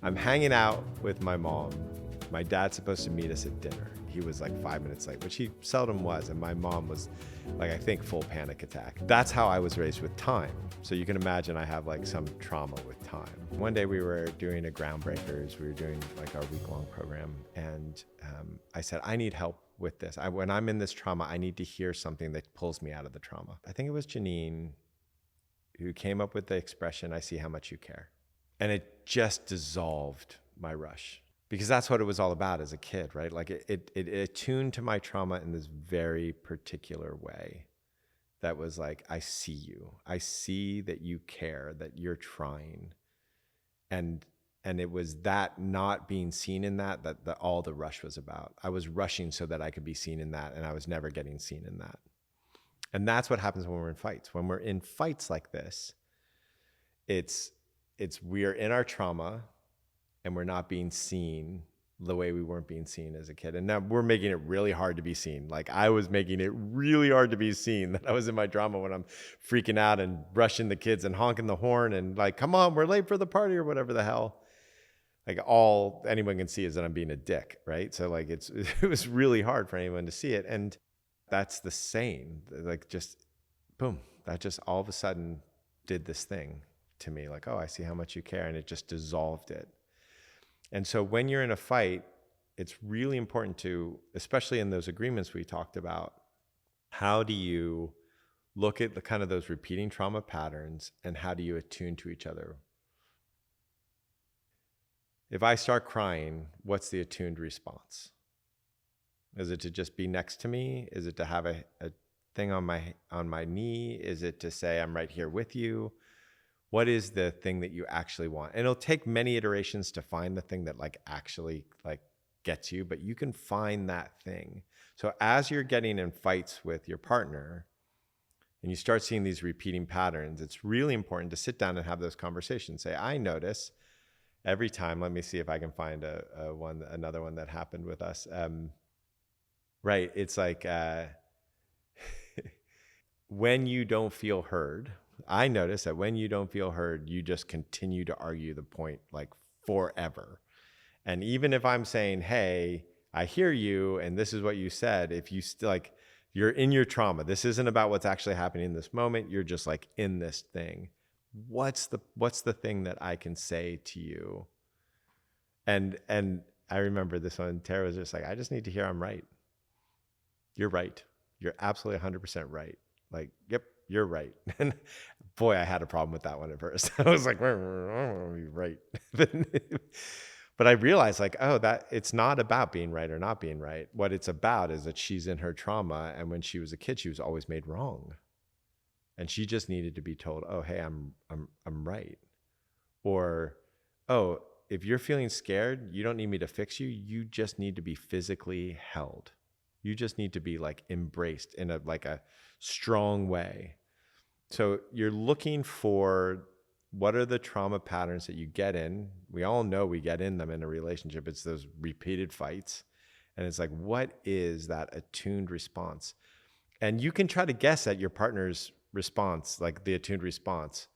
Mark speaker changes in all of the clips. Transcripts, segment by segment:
Speaker 1: I'm hanging out with my mom. My dad's supposed to meet us at dinner. He was like 5 minutes late, which he seldom was. And my mom was like, I think, full panic attack. That's how I was raised with time. So you can imagine I have like some trauma with time. One day we were doing a Groundbreakers. We were doing like our week-long program. And I said, I need help with this. When I'm in this trauma, I need to hear something that pulls me out of the trauma. I think it was Janine who came up with the expression, I see how much you care. And it just dissolved my rush, because that's what it was all about as a kid, right? Like it attuned to my trauma in this very particular way that was like, I see you. I see that you care, that you're trying. And it was that not being seen in that all the rush was about. I was rushing so that I could be seen in that, and I was never getting seen in that. And that's what happens when we're in fights. When we're in fights like this, we're in our trauma and we're not being seen the way we weren't being seen as a kid. And now we're making it really hard to be seen. Like I was making it really hard to be seen that I was in my drama when I'm freaking out and rushing the kids and honking the horn and like, come on, we're late for the party or whatever the hell. Like all anyone can see is that I'm being a dick, right? So like it was really hard for anyone to see it. And that's the same, like just boom, that just all of a sudden did this thing to me, like, oh, I see how much you care. And it just dissolved it. And so when you're in a fight, it's really important to, especially in those agreements we talked about, how do you look at the kind of those repeating trauma patterns and how do you attune to each other? If I start crying, what's the attuned response? Is it to just be next to me? Is it to have a thing on my knee? Is it to say, I'm right here with you? What is the thing that you actually want? And it'll take many iterations to find the thing that like actually like gets you, but you can find that thing. So as you're getting in fights with your partner and you start seeing these repeating patterns, it's really important to sit down and have those conversations. Say, I notice every time, let me see if I can find another one that happened with us. Right. It's like when you don't feel heard, I notice that when you don't feel heard, you just continue to argue the point like forever. And even if I'm saying, hey, I hear you, and this is what you said, if you still like, you're in your trauma, this isn't about what's actually happening in this moment. You're just like in this thing. What's the thing that I can say to you? And I remember this one, Tara was just like, I just need to hear I'm right. You're right. You're absolutely 100% right. Like, yep, you're right. And boy, I had a problem with that one at first. I was like, I don't want to be right. But I realized like, oh, that it's not about being right or not being right. What it's about is that she's in her trauma. And when she was a kid, she was always made wrong. And she just needed to be told, oh, hey, I'm right. Or, oh, if you're feeling scared, you don't need me to fix you. You just need to be physically held. You just need to be like embraced in a strong way. So you're looking for what are the trauma patterns that you get in. We all know we get in them in a relationship. It's those repeated fights. And it's like, what is that attuned response? And you can try to guess at your partner's response, like the attuned response.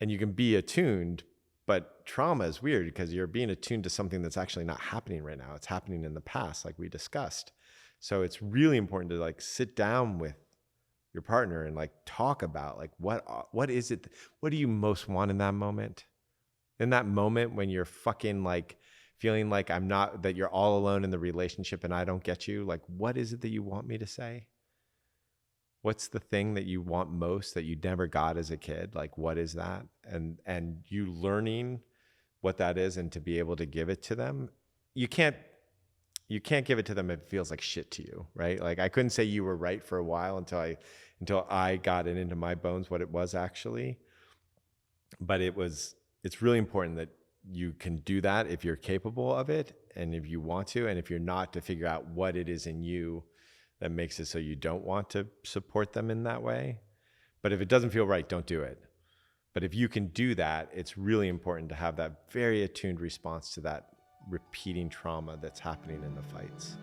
Speaker 1: And you can be attuned, but trauma is weird because you're being attuned to something that's actually not happening right now. It's happening in the past, like we discussed. So it's really important to like sit down with your partner and like talk about like what is it, what do you most want in that moment? In that moment when you're fucking like feeling like that you're all alone in the relationship and I don't get you, like what is it that you want me to say? What's the thing that you want most that you never got as a kid? Like what is that? And you learning what that is and to be able to give it to them. You can't give it to them if it feels like shit to you, right? Like I couldn't say you were right for a while until I got it into my bones what it was actually. But it's really important that you can do that if you're capable of it and if you want to, and if you're not, to figure out what it is in you that makes it so you don't want to support them in that way. But if it doesn't feel right, don't do it. But if you can do that, it's really important to have that very attuned response to that repeating trauma that's happening in the fights.